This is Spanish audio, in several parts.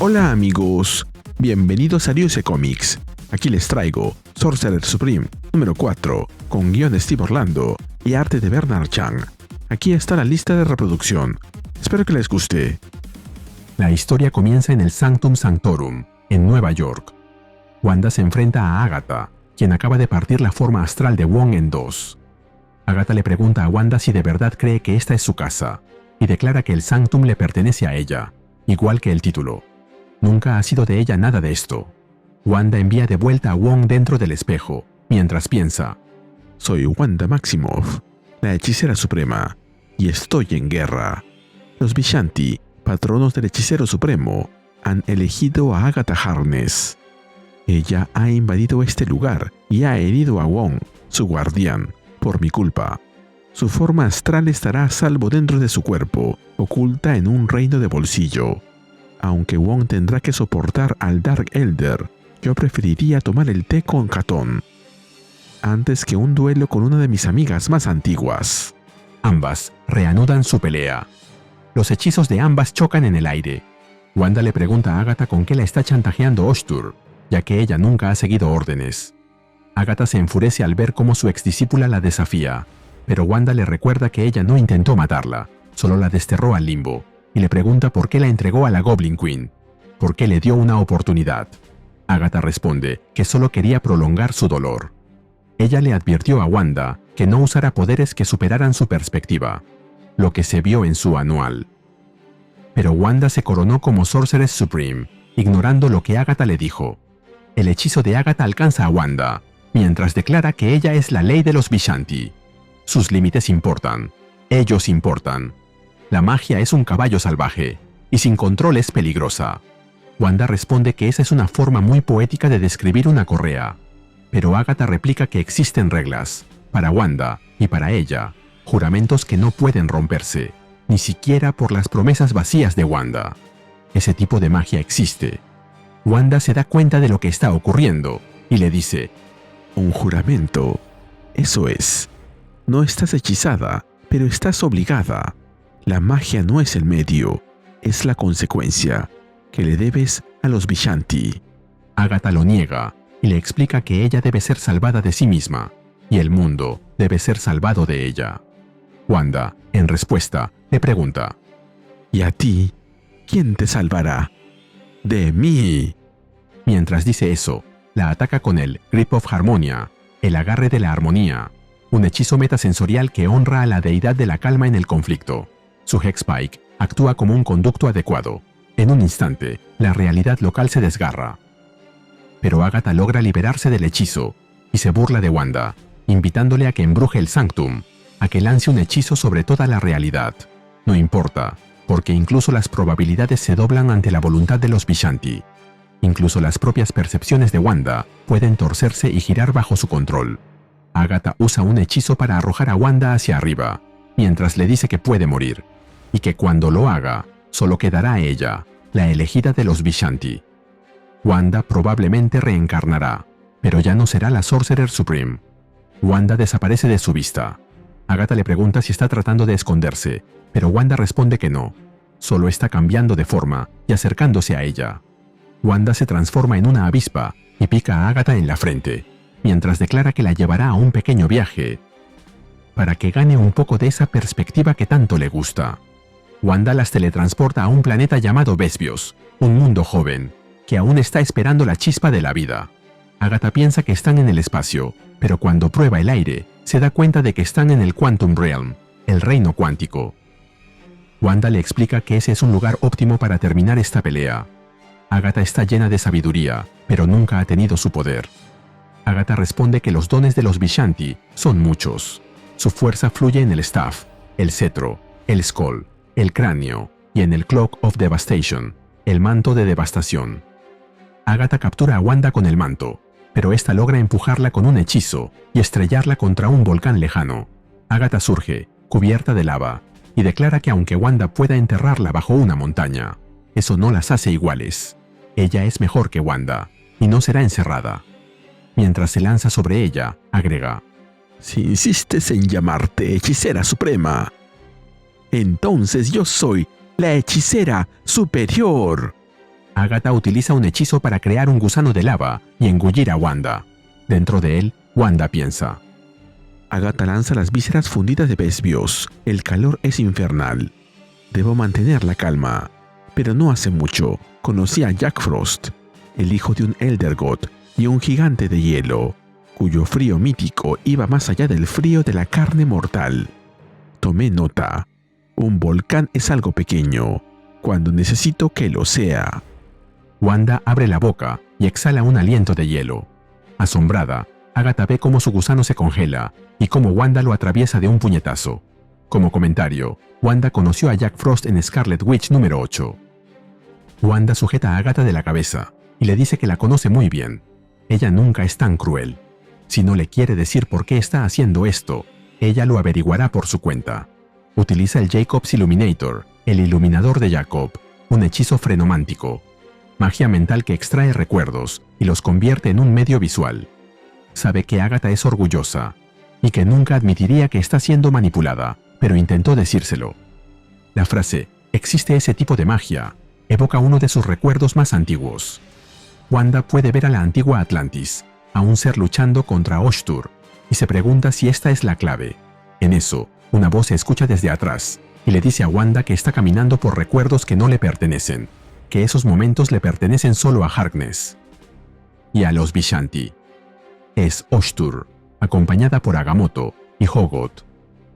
Hola amigos, bienvenidos a Ryusei Comics. Aquí les traigo Sorcerer Supreme número 4, con guion de Steve Orlando y arte de Bernard Chang. Aquí está la lista de reproducción. Espero que les guste. La historia comienza en el Sanctum Sanctorum, en Nueva York. Wanda se enfrenta a Agatha, quien acaba de partir la forma astral de Wong en dos. Agatha le pregunta a Wanda si de verdad cree que esta es su casa, y declara que el Sanctum le pertenece a ella, igual que el título. Nunca ha sido de ella nada de esto. Wanda envía de vuelta a Wong dentro del espejo, mientras piensa: soy Wanda Maximoff, la hechicera suprema, y estoy en guerra. Los Vishanti, patronos del hechicero supremo, han elegido a Agatha Harkness. Ella ha invadido este lugar y ha herido a Wong, su guardián, por mi culpa. Su forma astral estará a salvo dentro de su cuerpo, oculta en un reino de bolsillo. Aunque Wong tendrá que soportar al Dark Elder, yo preferiría tomar el té con Katon antes que un duelo con una de mis amigas más antiguas. Ambas reanudan su pelea. Los hechizos de ambas chocan en el aire. Wanda le pregunta a Agatha con qué la está chantajeando Oshtur, ya que ella nunca ha seguido órdenes. Agatha se enfurece al ver cómo su exdiscípula la desafía, pero Wanda le recuerda que ella no intentó matarla, solo la desterró al limbo, y le pregunta por qué la entregó a la Goblin Queen, por qué le dio una oportunidad. Agatha responde que solo quería prolongar su dolor. Ella le advirtió a Wanda que no usara poderes que superaran su perspectiva, lo que se vio en su anual. Pero Wanda se coronó como Sorceress Supreme, ignorando lo que Agatha le dijo. El hechizo de Agatha alcanza a Wanda, mientras declara que ella es la ley de los Vishanti. Sus límites importan. Ellos importan. La magia es un caballo salvaje, y sin control es peligrosa. Wanda responde que esa es una forma muy poética de describir una correa. Pero Agatha replica que existen reglas, para Wanda y para ella, juramentos que no pueden romperse, ni siquiera por las promesas vacías de Wanda. Ese tipo de magia existe. Wanda se da cuenta de lo que está ocurriendo y le dice: un juramento. Eso es. No estás hechizada, pero estás obligada. La magia no es el medio, es la consecuencia que le debes a los Vishanti. Agatha lo niega y le explica que ella debe ser salvada de sí misma y el mundo debe ser salvado de ella. Wanda, en respuesta, le pregunta: ¿y a ti? ¿Quién te salvará? ¡De mí! Mientras dice eso, la ataca con el Grip of Harmonia, el agarre de la armonía, un hechizo metasensorial que honra a la deidad de la calma en el conflicto. Su Hexpike actúa como un conducto adecuado. En un instante, la realidad local se desgarra. Pero Agatha logra liberarse del hechizo y se burla de Wanda, invitándole a que embruje el Sanctum, a que lance un hechizo sobre toda la realidad. No importa, porque incluso las probabilidades se doblan ante la voluntad de los Vishanti. Incluso las propias percepciones de Wanda pueden torcerse y girar bajo su control. Agatha usa un hechizo para arrojar a Wanda hacia arriba, mientras le dice que puede morir, y que cuando lo haga, solo quedará ella, la elegida de los Vishanti. Wanda probablemente reencarnará, pero ya no será la Sorcerer Supreme. Wanda desaparece de su vista. Agatha le pregunta si está tratando de esconderse, pero Wanda responde que no, solo está cambiando de forma y acercándose a ella. Wanda se transforma en una avispa y pica a Agatha en la frente, mientras declara que la llevará a un pequeño viaje para que gane un poco de esa perspectiva que tanto le gusta. Wanda las teletransporta a un planeta llamado Vesbios, un mundo joven, que aún está esperando la chispa de la vida. Agatha piensa que están en el espacio, pero cuando prueba el aire, se da cuenta de que están en el Quantum Realm, el reino cuántico. Wanda le explica que ese es un lugar óptimo para terminar esta pelea. Agatha está llena de sabiduría, pero nunca ha tenido su poder. Agatha responde que los dones de los Vishanti son muchos. Su fuerza fluye en el staff, el cetro, el skull, el cráneo y en el Cloak of Devastation, el manto de devastación. Agatha captura a Wanda con el manto, pero esta logra empujarla con un hechizo y estrellarla contra un volcán lejano. Agatha surge, cubierta de lava, y declara que aunque Wanda pueda enterrarla bajo una montaña, eso no las hace iguales. Ella es mejor que Wanda, y no será encerrada. Mientras se lanza sobre ella, agrega: si insistes en llamarte hechicera suprema, entonces yo soy la hechicera superior. Agatha utiliza un hechizo para crear un gusano de lava y engullir a Wanda. Dentro de él, Wanda piensa. Agatha lanza las vísceras fundidas de Vésbios. El calor es infernal. Debo mantener la calma. Pero no hace mucho, conocí a Jack Frost, el hijo de un Elder God y un gigante de hielo, cuyo frío mítico iba más allá del frío de la carne mortal. Tomé nota. Un volcán es algo pequeño, cuando necesito que lo sea. Wanda abre la boca y exhala un aliento de hielo. Asombrada, Agatha ve cómo su gusano se congela y cómo Wanda lo atraviesa de un puñetazo. Como comentario, Wanda conoció a Jack Frost en Scarlet Witch número 8. Wanda sujeta a Agatha de la cabeza y le dice que la conoce muy bien. Ella nunca es tan cruel. Si no le quiere decir por qué está haciendo esto, ella lo averiguará por su cuenta. Utiliza el Jacob's Illuminator, el iluminador de Jacob, un hechizo frenomántico. Magia mental que extrae recuerdos y los convierte en un medio visual. Sabe que Agatha es orgullosa y que nunca admitiría que está siendo manipulada, pero intentó decírselo. La frase, "existe ese tipo de magia", evoca uno de sus recuerdos más antiguos. Wanda puede ver a la antigua Atlantis, a un ser luchando contra Oshtur, y se pregunta si esta es la clave. En eso, una voz se escucha desde atrás y le dice a Wanda que está caminando por recuerdos que no le pertenecen, que esos momentos le pertenecen solo a Harkness y a los Vishanti. Es Oshtur, acompañada por Agamotto y Hogot.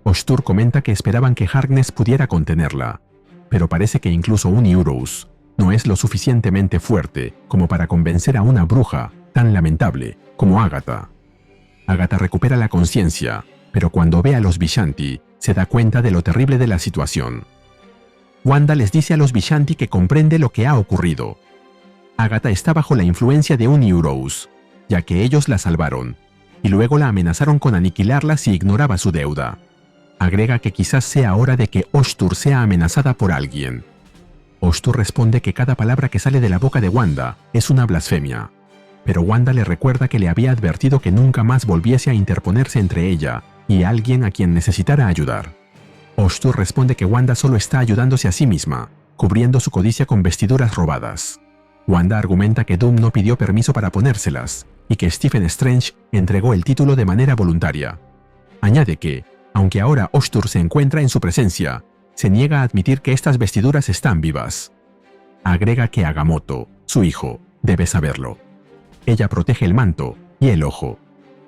Oshtur comenta que esperaban que Harkness pudiera contenerla, pero parece que incluso un Urous no es lo suficientemente fuerte como para convencer a una bruja tan lamentable como Agatha. Agatha recupera la conciencia, pero cuando ve a los Vishanti, se da cuenta de lo terrible de la situación. Wanda les dice a los Vishanti que comprende lo que ha ocurrido. Agatha está bajo la influencia de un Urous, ya que ellos la salvaron, y luego la amenazaron con aniquilarla si ignoraba su deuda. Agrega que quizás sea hora de que Oshtur sea amenazada por alguien. Oshtur responde que cada palabra que sale de la boca de Wanda es una blasfemia, pero Wanda le recuerda que le había advertido que nunca más volviese a interponerse entre ella y alguien a quien necesitara ayudar. Oshtur responde que Wanda solo está ayudándose a sí misma, cubriendo su codicia con vestiduras robadas. Wanda argumenta que Doom no pidió permiso para ponérselas y que Stephen Strange entregó el título de manera voluntaria. Añade que, aunque ahora Oshtur se encuentra en su presencia, se niega a admitir que estas vestiduras están vivas. Agrega que Agamotto, su hijo, debe saberlo. Ella protege el manto y el ojo,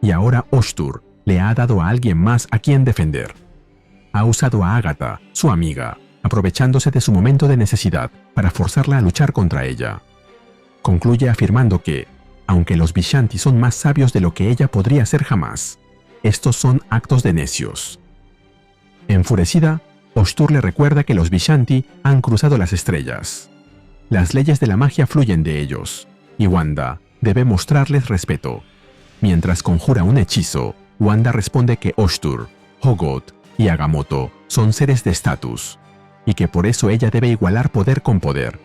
y ahora Oshtur le ha dado a alguien más a quien defender. Ha usado a Agatha, su amiga, aprovechándose de su momento de necesidad para forzarla a luchar contra ella. Concluye afirmando que, aunque los Vishanti son más sabios de lo que ella podría ser jamás, estos son actos de necios. Enfurecida, Oshtur le recuerda que los Vishanti han cruzado las estrellas. Las leyes de la magia fluyen de ellos, y Wanda debe mostrarles respeto. Mientras conjura un hechizo, Wanda responde que Oshtur, Hogot y Agamotto son seres de estatus, y que por eso ella debe igualar poder con poder,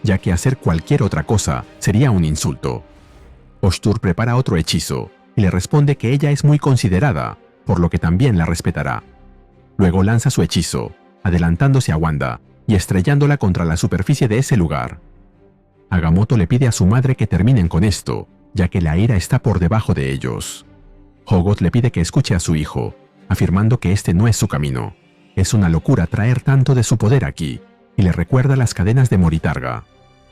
ya que hacer cualquier otra cosa sería un insulto. Oshtur prepara otro hechizo y le responde que ella es muy considerada, por lo que también la respetará. Luego lanza su hechizo, adelantándose a Wanda y estrellándola contra la superficie de ese lugar. Agamotto le pide a su madre que terminen con esto, ya que la ira está por debajo de ellos. Hogot le pide que escuche a su hijo, afirmando que este no es su camino. Es una locura traer tanto de su poder aquí, y le recuerda las cadenas de Moritarga.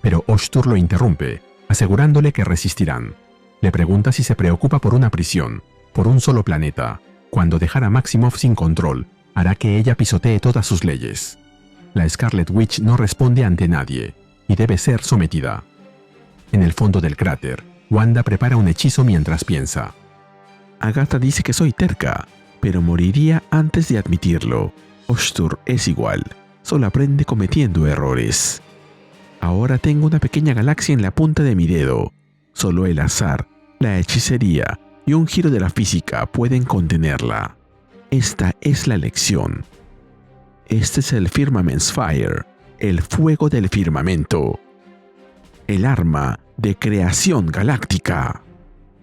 Pero Oshtur lo interrumpe, asegurándole que resistirán. Le pregunta si se preocupa por una prisión, por un solo planeta, cuando dejar a Maximoff sin control hará que ella pisotee todas sus leyes. La Scarlet Witch no responde ante nadie, y debe ser sometida. En el fondo del cráter, Wanda prepara un hechizo mientras piensa. Agatha dice que soy terca, pero moriría antes de admitirlo. Oshtur es igual, solo aprende cometiendo errores. Ahora tengo una pequeña galaxia en la punta de mi dedo. Solo el azar, la hechicería y un giro de la física pueden contenerla. Esta es la lección. Este es el Firmament Fire, el fuego del firmamento. El arma de creación galáctica.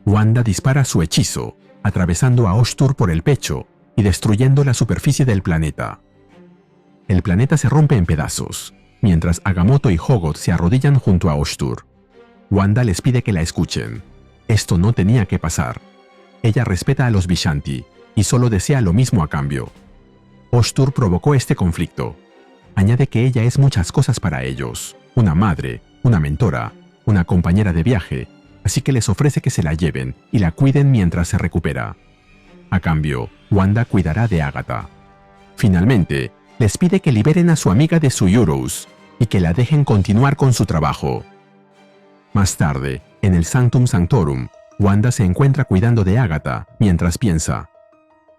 Wanda dispara su hechizo, atravesando a Oshtur por el pecho y destruyendo la superficie del planeta. El planeta se rompe en pedazos, mientras Agamotto y Hogot se arrodillan junto a Oshtur. Wanda les pide que la escuchen. Esto no tenía que pasar. Ella respeta a los Vishanti y solo desea lo mismo a cambio. Oshtur provocó este conflicto. Añade que ella es muchas cosas para ellos: una madre, una mentora, una compañera de viaje, así que les ofrece que se la lleven y la cuiden mientras se recupera. A cambio, Wanda cuidará de Agatha. Finalmente, les pide que liberen a su amiga de su Euros y que la dejen continuar con su trabajo. Más tarde, en el Sanctum Sanctorum, Wanda se encuentra cuidando de Agatha mientras piensa: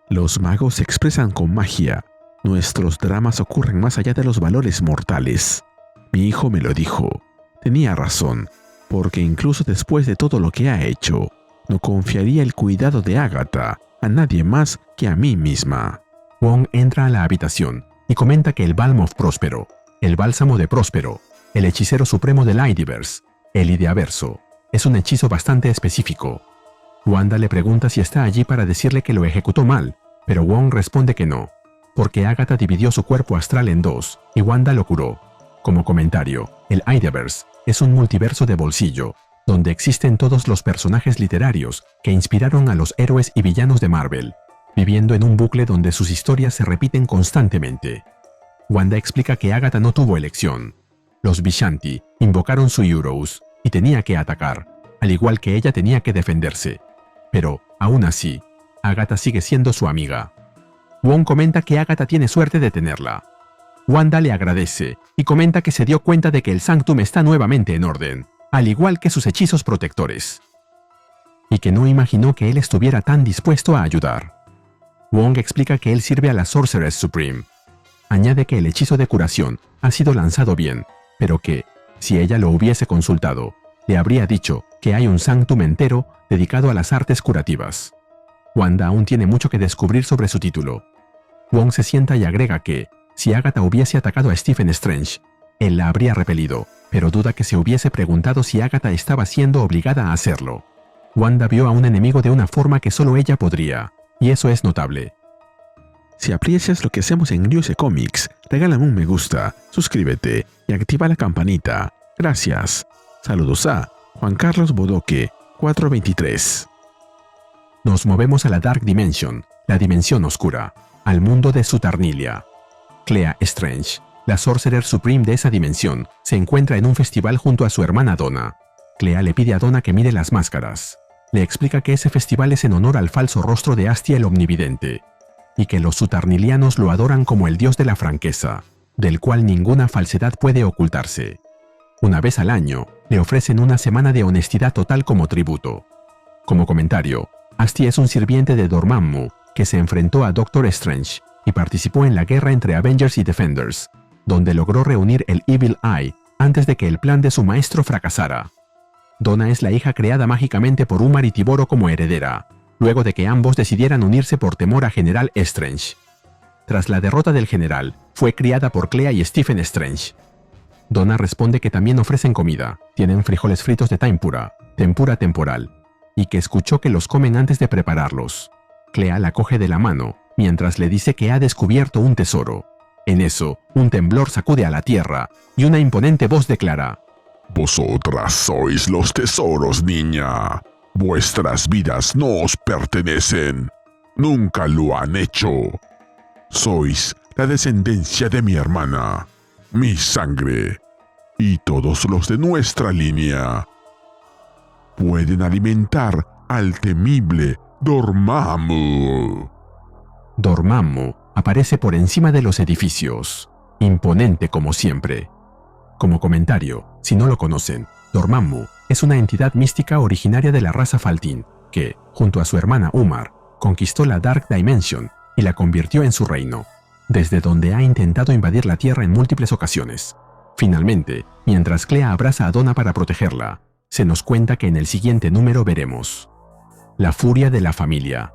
los magos se expresan con magia. Nuestros dramas ocurren más allá de los valores mortales. Mi hijo me lo dijo. Tenía razón, porque incluso después de todo lo que ha hecho, no confiaría el cuidado de Agatha a nadie más que a mí misma. Wong entra a la habitación y comenta que el Balm of Próspero, el Bálsamo de Próspero, el hechicero supremo del Idiverse, el Ideaverso, es un hechizo bastante específico. Wanda le pregunta si está allí para decirle que lo ejecutó mal, pero Wong responde que no, porque Agatha dividió su cuerpo astral en dos y Wanda lo curó. Como comentario, el Idiverse es un multiverso de bolsillo, donde existen todos los personajes literarios que inspiraron a los héroes y villanos de Marvel, viviendo en un bucle donde sus historias se repiten constantemente. Wanda explica que Agatha no tuvo elección. Los Vishanti invocaron su Euros y tenía que atacar, al igual que ella tenía que defenderse. Pero, aún así, Agatha sigue siendo su amiga. Wong comenta que Agatha tiene suerte de tenerla. Wanda le agradece y comenta que se dio cuenta de que el Sanctum está nuevamente en orden, al igual que sus hechizos protectores, y que no imaginó que él estuviera tan dispuesto a ayudar. Wong explica que él sirve a la Sorceress Supreme. Añade que el hechizo de curación ha sido lanzado bien, pero que, si ella lo hubiese consultado, le habría dicho que hay un Sanctum entero dedicado a las artes curativas. Wanda aún tiene mucho que descubrir sobre su título. Wong se sienta y agrega que, si Agatha hubiese atacado a Stephen Strange, él la habría repelido, pero duda que se hubiese preguntado si Agatha estaba siendo obligada a hacerlo. Wanda vio a un enemigo de una forma que solo ella podría, y eso es notable. Si aprecias lo que hacemos en Ryuse Comics, regálame un me gusta, suscríbete y activa la campanita. Gracias. Saludos a Juan Carlos Bodoque, 423. Nos movemos a la Dark Dimension, la dimensión oscura, al mundo de Sutarnilia. Clea Strange, la Sorcerer Supreme de esa dimensión, se encuentra en un festival junto a su hermana Donna. Clea le pide a Donna que mire las máscaras. Le explica que ese festival es en honor al falso rostro de Astia el Omnividente, y que los sutarnilianos lo adoran como el dios de la franqueza, del cual ninguna falsedad puede ocultarse. Una vez al año, le ofrecen una semana de honestidad total como tributo. Como comentario, Astia es un sirviente de Dormammu que se enfrentó a Doctor Strange y participó en la guerra entre Avengers y Defenders, donde logró reunir el Evil Eye antes de que el plan de su maestro fracasara. Donna es la hija creada mágicamente por Umar y Tiboro como heredera, luego de que ambos decidieran unirse por temor a General Strange. Tras la derrota del general, fue criada por Clea y Stephen Strange. Donna responde que también ofrecen comida, tienen frijoles fritos de tempura temporal, y que escuchó que los comen antes de prepararlos. Clea la coge de la mano, mientras le dice que ha descubierto un tesoro. En eso, un temblor sacude a la tierra, y una imponente voz declara: Vosotras sois los tesoros, niña. Vuestras vidas no os pertenecen. Nunca lo han hecho. Sois la descendencia de mi hermana, mi sangre, y todos los de nuestra línea pueden alimentar al temible Dormammu. Dormammu aparece por encima de los edificios, imponente como siempre. Como comentario, si no lo conocen, Dormammu es una entidad mística originaria de la raza Faltin que, junto a su hermana Umar, conquistó la Dark Dimension y la convirtió en su reino, desde donde ha intentado invadir la Tierra en múltiples ocasiones. Finalmente, mientras Clea abraza a Donna para protegerla, se nos cuenta que en el siguiente número veremos la furia de la familia.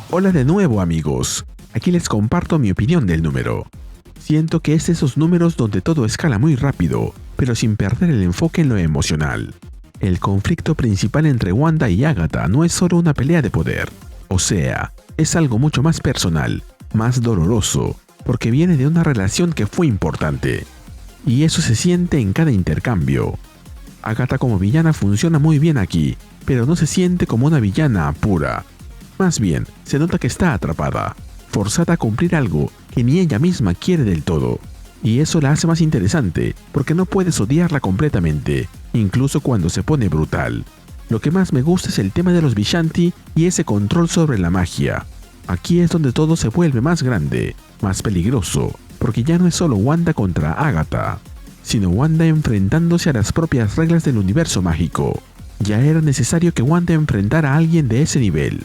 Hola de nuevo, amigos. Aquí les comparto mi opinión del número. Siento que es de esos números donde todo escala muy rápido, pero sin perder el enfoque en lo emocional. El conflicto principal entre Wanda y Agatha no es solo una pelea de poder. O sea, es algo mucho más personal, más doloroso, porque viene de una relación que fue importante. y eso se siente en cada intercambio. Agatha como villana funciona muy bien aquí, pero no se siente como una villana pura. Más bien, se nota que está atrapada, forzada a cumplir algo que ni ella misma quiere del todo. Y eso la hace más interesante, porque no puedes odiarla completamente, incluso cuando se pone brutal. Lo que más me gusta es el tema de los Vishanti y ese control sobre la magia. Aquí es donde todo se vuelve más grande, más peligroso, porque ya no es solo Wanda contra Agatha, sino Wanda enfrentándose a las propias reglas del universo mágico. Ya era necesario que Wanda enfrentara a alguien de ese nivel.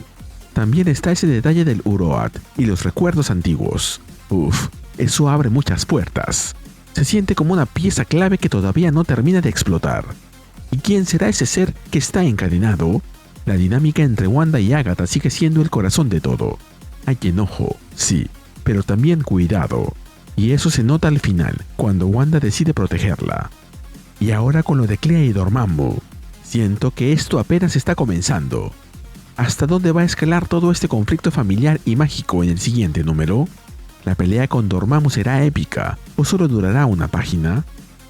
También está ese detalle del Uroat y los recuerdos antiguos. Uf, eso abre muchas puertas. Se siente como una pieza clave que todavía no termina de explotar. ¿Y quién será ese ser que está encadenado? La dinámica entre Wanda y Agatha sigue siendo el corazón de todo. Hay enojo, sí, pero también cuidado. Y eso se nota al final, cuando Wanda decide protegerla. Y ahora con lo de Clea y Dormammu, siento que esto apenas está comenzando. ¿Hasta dónde va a escalar todo este conflicto familiar y mágico en el siguiente número? ¿La pelea con Dormammu será épica o solo durará una página?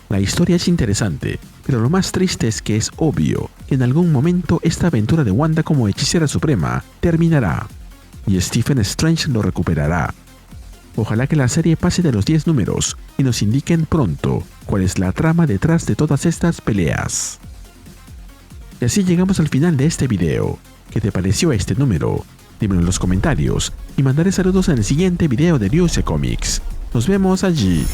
La historia es interesante, pero lo más triste es que es obvio que en algún momento esta aventura de Wanda como hechicera suprema terminará, y Stephen Strange lo recuperará. Ojalá que la serie pase de los 10 números y nos indiquen pronto cuál es la trama detrás de todas estas peleas. Y así llegamos al final de este video. ¿Qué te pareció este número? Dímelo en los comentarios y mandaré saludos en el siguiente video de Ryusei Comics. Nos vemos allí.